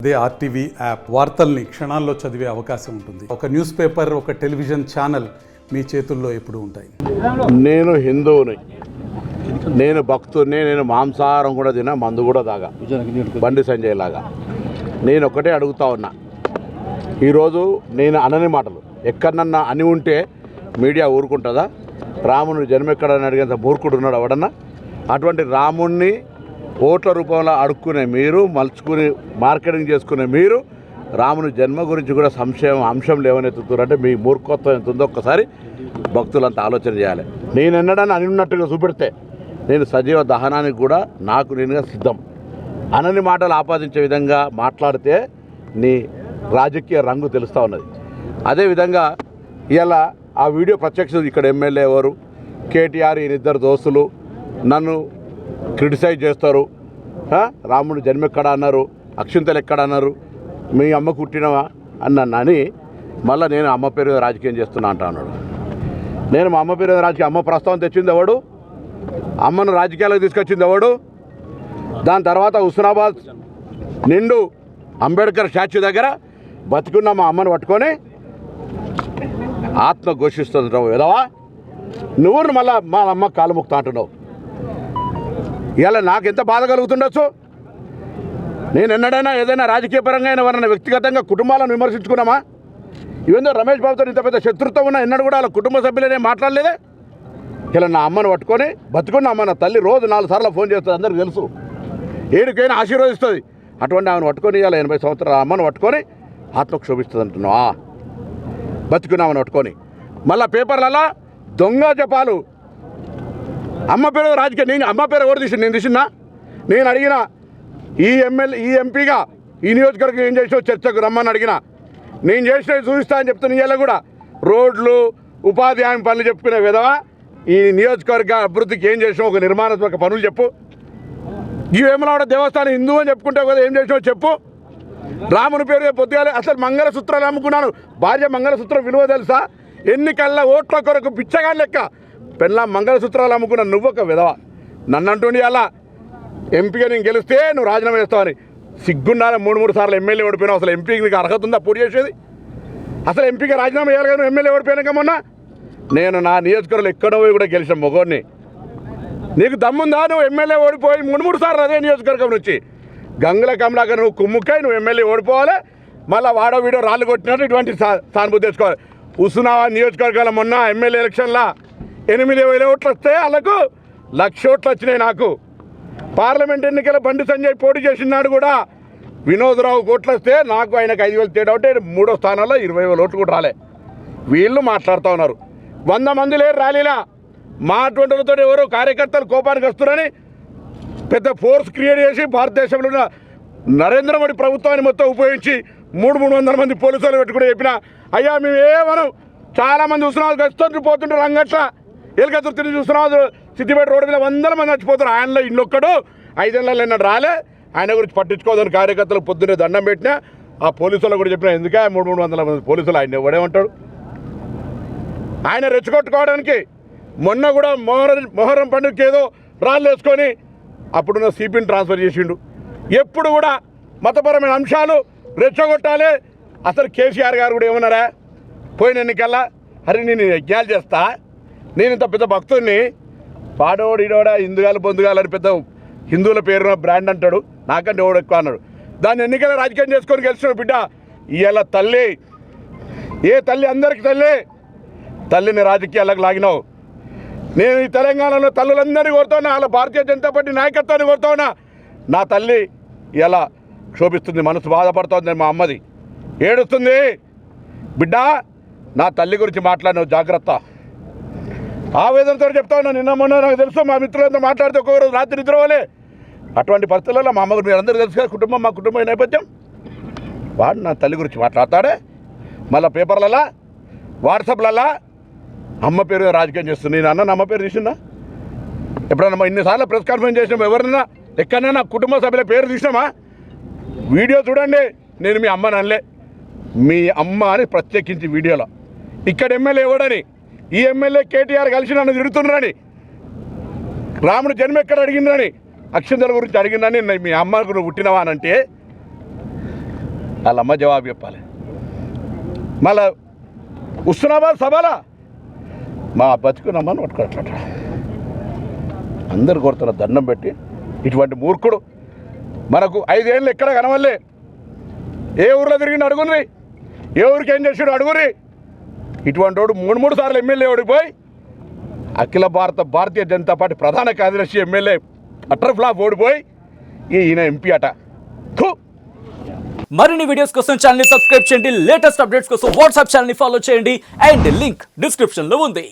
అదే RTV app వార్తల్ని క్షణాల్లో చదివే అవకాశం ఉంటుంది. ఒక న్యూస్ పేపర్, ఒక టెలివిజన్ ఛానల్ మీ చేతుల్లో ఎప్పుడూ ఉంటాయి. నేను హిందువుని, నేను భక్తుడిని, నేను మాంసాహారం కూడా తినా, మందు కూడా తాగా, బండి సంజయ్ లాగా. నేను ఒకటే అడుగుతా ఉన్నా, ఈరోజు నేను అనని మాటలు ఎక్కడన్నా అని ఉంటే మీడియా ఊరుకుంటుందా? రాముని జన్మ ఎక్కడని అడిగేంత మూర్ఖుడు ఉన్నాడు ఎవడన్నా? అటువంటి రాముణ్ణి ఓట్ల రూపంలో అడుక్కునే మీరు, మలుచుకుని మార్కెటింగ్ చేసుకునే మీరు, రాముని జన్మ గురించి కూడా అంశం లేవనెత్తుతారంటే మీ మూర్ఖత్వం ఎంత ఉందో ఒక్కసారి భక్తులంతా ఆలోచన చేయాలి. నేను ఎన్నడని అని ఉన్నట్టుగా చూపెడితే నేను సజీవ దహనానికి కూడా నాకు నేనుగా సిద్ధం. అనని మాటలు ఆపాదించే విధంగా మాట్లాడితే నీ రాజకీయ రంగు తెలుస్తూ ఉన్నది. అదేవిధంగా ఇలా ఆ వీడియో ప్రత్యక్ష ఇక్కడ ఎమ్మెల్యే ఎవరు, కేటీఆర్, ఈయనిద్దరు దోస్తులు నన్ను క్రిటిసైజ్ చేస్తారు. రాముడు జన్మ ఎక్కడ అన్నారు, అక్షింతలు ఎక్కడ అన్నారు, మీ అమ్మ కుట్టినవా అని మళ్ళీ నేను అమ్మ పేరు మీద రాజకీయం చేస్తున్నా అంటున్నాడు. నేను మా అమ్మ పేరు మీద రాజకీయం, అమ్మ ప్రస్తావన తెచ్చింది ఎవడు? అమ్మను రాజకీయాలకు తీసుకొచ్చింది ఎవడు? దాని తర్వాత హుస్నాబాద్ నిండు అంబేద్కర్ స్టాచ్యూ దగ్గర బతికున్న మా అమ్మను పట్టుకొని ఆత్మ ఘోషిస్తుంటావు ఎదవా, నువ్వు మళ్ళీ మా అమ్మ కాలు ముక్తా అంటున్నావు. ఇలా నాకు ఎంత బాధ కలుగుతుండొచ్చు? నేను ఎన్నడైనా ఏదైనా రాజకీయ పరంగా ఎవరైనా వ్యక్తిగతంగా కుటుంబాలను విమర్శించుకున్నామా? ఇవేందో రమేష్ బాబుతో ఇంత పెద్ద శత్రుత్వం ఉన్నా ఎన్నడూ కూడా వాళ్ళ కుటుంబ సభ్యులనే మాట్లాడలేదే. ఇలా నా అమ్మను పట్టుకొని బతుకున్న అమ్మ, నా తల్లి రోజు 4 సార్లు ఫోన్ చేస్తుంది, అందరికీ తెలుసు, ఏడికైనా ఆశీర్వదిస్తుంది. అటువంటి ఆమెను పట్టుకొని ఇలా 80 సంవత్సరాల అమ్మను పట్టుకొని ఆత్మకు శోభిస్తుంది అంటున్నావా? బతుకున్నామని పట్టుకొని మళ్ళీ పేపర్లలో దొంగ జపాలు, అమ్మ పేరు రాజకీయ. నేను అమ్మ పేరు ఎవరు తీసింది? నేను తీసినా? నేను అడిగిన ఈ ఎంపీగా ఈ నియోజకవర్గం ఏం చేసినావు చర్చకు రమ్మని అడిగిన. నేను చేసినవి చూపిస్తా అని చెప్తున్నా. ఇవాళ కూడా రోడ్లు, ఉపాధి హామీ పనులు చెప్పుకునే విధవా ఈ నియోజకవర్గ అభివృద్ధికి ఏం చేసినావు? ఒక నిర్మాణాత్మక పనులు చెప్పు. ఈ వేములవాడ దేవస్థానం హిందూ అని చెప్పుకుంటావు కదా, ఏం చేసినావు చెప్పు. రాముని పేరు పొద్దుగాలే అసలు మంగళసూత్రాలు అమ్ముకున్నాను. భార్య మంగళసూత్రం విలువ తెలుసా? ఎన్నికల్లా ఓట్ల కొరకు పిచ్చగా లెక్క పెళ్ళ మంగళసూత్రాలు అమ్ముకున్న నువ్వు ఒక విధవ. నన్ను అంటుండి అలా ఎంపీగా నేను గెలిస్తే నువ్వు రాజీనామా చేస్తావని. సిగ్గుండాలి. 3 సార్లు ఎమ్మెల్యే ఓడిపోయినావు. అసలు ఎంపీకి నీకు అర్హత ఉందా పోటీ చేసేది? అసలు ఎంపీగా రాజీనామా చేయాలి కదా, ఎమ్మెల్యే ఓడిపోయాక మొన్న. నేను నా నియోజకవర్గంలో ఎక్కడో పోయి కూడా గెలిచిన మొగోడిని. నీకు దమ్ముందా? నువ్వు ఎమ్మెల్యే ఓడిపోయి 3 సార్లు అదే నియోజకవర్గం నుంచి గంగుల కమలాకర్ నువ్వు కుమ్ముక్కై నువ్వు ఎమ్మెల్యే ఓడిపోవాలి. మళ్ళీ వాడో వీడో రాళ్ళు కొట్టినట్టు ఇటువంటి సానుభూతి తెచ్చుకోవాలి. హుస్నాబాద్ నియోజకవర్గాల మొన్న ఎమ్మెల్యే ఎలక్షన్లో 8,000 ఓట్లు వస్తే వాళ్ళకు 1,00,000 ఓట్లు వచ్చినాయి. నాకు పార్లమెంట్ ఎన్నికల బండి సంజయ్ పోటీ చేసినాడు కూడా వినోద్రావు ఓట్లు వస్తే నాకు ఆయనకు 5,000 తేడా ఉంటే 3వ స్థానంలో 20,000 ఓట్లు కూడా రాలే. వీళ్ళు మాట్లాడుతూ ఉన్నారు. 100 మంది లేరు ర్యాలీలా. మా అటువంటితో ఎవరో కార్యకర్తలు కోపానికి వస్తున్నారని పెద్ద ఫోర్స్ క్రియేట్ చేసి భారతదేశంలో ఉన్న నరేంద్ర మోడీ ప్రభుత్వాన్ని మొత్తం ఉపయోగించి 300 మంది పోలీసులు పెట్టుకుని చెప్పిన, అయ్యా మేము ఏమనం, చాలామంది హుస్నాబాద్ గస్తుంటూ పోతుంటారు. రంగట్ల ఎలుకతురు తిరిగి హుస్నాబాద్ సిద్దిపేట రోడ్డు మీద 100 మంది చచ్చిపోతారు. ఆయనలో ఇన్నొక్కడు 5 ఏళ్ళలో ఎన్నడు రాలే. ఆయన గురించి పట్టించుకోదని కార్యకర్తలకు పొద్దున్నే దండం పెట్టినా. ఆ పోలీసులకు కూడా చెప్పినా, ఎందుకే 300 మంది పోలీసులు ఆయన ఎవడేమంటాడు? ఆయన రెచ్చగొట్టుకోవడానికి మొన్న కూడా మొహరం పండుగకి ఏదో రాళ్ళు వేసుకొని అప్పుడున్న సిపిని ట్రాన్స్ఫర్ చేసిండు. ఎప్పుడు కూడా మతపరమైన అంశాలు రెచ్చగొట్టాలి. అసలు కేసీఆర్ గారు కూడా ఏమన్నారా పోయిన ఎన్నికల్లా, అరే నేను యజ్ఞాలు చేస్తా, నేను ఇంత పెద్ద భక్తుడిని, పాడోడు ఇడోడా హిందుగాలు పొందుగాలు అని పెద్ద హిందువుల పేరున బ్రాండ్ అంటాడు, నాకంటే ఓడు ఎక్కువ అన్నాడు. దాన్ని ఎన్నికల రాజకీయం చేసుకొని గెలిచిన బిడ్డ. ఇవాళ తల్లి, ఏ తల్లి అందరికి తల్లిని రాజకీయాలకు లాగినావు. నేను ఈ తెలంగాణలో తల్లులందరినీ కోరుతున్నా, వాళ్ళ భారతీయ జనతా పార్టీ నాయకత్వాన్ని కోరుతున్నా. నా తల్లి ఇలా క్షోభిస్తుంది, మనసు బాధపడుతుంది. మా అమ్మది ఏడుస్తుంది. బిడ్డ, నా తల్లి గురించి మాట్లాడినావు, జాగ్రత్త. ఆవేదనతో చెప్తా ఉన్నా. నిన్న మొన్న నాకు తెలుసు, మా మిత్రులంతా మాట్లాడితే ఒక్కొక్క రోజు రాత్రి నిద్రపోలే. అటువంటి పరిస్థితుల్లో మా అమ్మ గురించి మీరు అందరూ తెలుసు కదా, కుటుంబం, మా కుటుంబం నేపథ్యం. వాడు నా తల్లి గురించి మాట్లాడతాడే. మళ్ళీ పేపర్లలో, వాట్సాప్లలో అమ్మ పేరు రాజకీయం చేస్తుంది. నేను అన్న అమ్మ పేరు తీసినా? ఎప్పుడన్నా ఇన్నిసార్లు ప్రెస్ కాన్ఫరెన్స్ చేసినాం, ఎవరన్నా ఎక్కడైనా కుటుంబ సభ్యుల పేరు తీసినామా? వీడియో చూడండి. నేను మీ అమ్మని అనలే, మీ అమ్మ అని ప్రత్యేకించి వీడియోలో. ఇక్కడ ఎమ్మెల్యే ఎవడని, ఈ ఎమ్మెల్యే కేటీఆర్ కలిసి నన్ను తిడుతున్నారని, రాముడు జన్మ ఎక్కడ అడిగిందని, అక్షంతల గురించి అడిగిందని మీ అమ్మకు నువ్వు పుట్టినవా అని అంటే వాళ్ళమ్మ జవాబు చెప్పాలి. మళ్ళా హుస్నాబాద్ సభలా మా బతుకునమ్మని పట్టుకోవట్లట. అందరు కొడుతున్న దండం పెట్టి ఇటువంటి మూర్ఖుడు మనకు 5 ఏళ్ళు ఎక్కడ కనవల్లే. ఏ ఊర్లో తిరిగిండు అడుగుర్రి, ఏ ఊరికి ఏం చేసాడు అడుగుర్రి. ఇటువంటి వాడు 3 సార్లు ఎమ్మెల్యే ఓడిపోయి అఖిల భారతీయ జనతా పార్టీ ప్రధాన కార్యదర్శి ఎమ్మెల్యే అటర్ ఫ్లాప్ ఓడిపోయి ఈయన ఎంపీ అట. మరిన్ని వీడియోస్ కోసం ఛానల్ ని సబ్స్క్రైబ్ చేయండి. లేటెస్ట్ అప్డేట్స్ కోసం వాట్సాప్ ఛానల్ ని ఫాలో చేయండి. అండ్ లింక్ డిస్క్రిప్షన్ లో ఉంది.